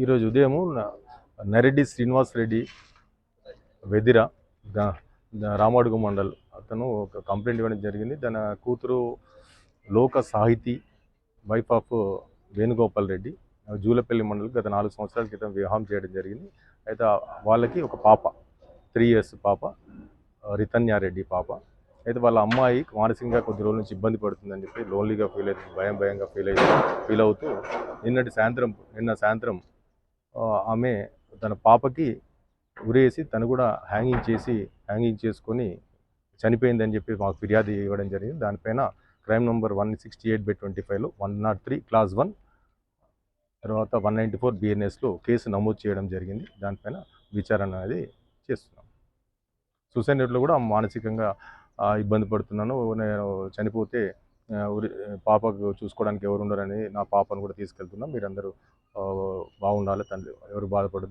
ఈరోజు ఉదయము నరెడ్డి శ్రీనివాస్ రెడ్డి వెదిర రామడుగు మండల్ అతను ఒక కంప్లైంట్ ఇవ్వడం జరిగింది. తన కూతురు లోక సాహితీ వైఫ్ ఆఫ్ వేణుగోపాల్ రెడ్డి జూలపల్లి మండలం గత 4 సంవత్సరాల క్రితం వివాహం చేయడం జరిగింది. అయితే వాళ్ళకి ఒక పాప 3 years పాప రితన్యారెడ్డి పాప. అయితే వాళ్ళ అమ్మాయి మానసికంగా కొద్ది రోజుల నుంచి ఇబ్బంది పడుతుందని చెప్పి లోన్లీగా భయంగా ఫీల్ అవుతూ నిన్న సాయంత్రం ఆమె తన పాపకి ఉరేసి తను కూడా హ్యాంగింగ్ చేసుకొని చనిపోయిందని చెప్పి మాకు ఫిర్యాదు ఇవ్వడం జరిగింది. దానిపైన క్రైమ్ నంబర్ 168/25లో 103 Class 1 తర్వాత 194 BNSలో కేసు నమోదు చేయడం జరిగింది. దానిపైన విచారణ అనేది చేస్తున్నాం. సూసైడ్ నోట్లో కూడా మానసికంగా ఇబ్బంది పడుతున్నాను, నేను చనిపోతే పాపకు చూసుకోవడానికి ఎవరు ఉండరని నా పాపను కూడా తీసుకెళ్తున్నాం, మీరందరూ బాగుండాలి, తండ్రి ఎవరు బాధపడదు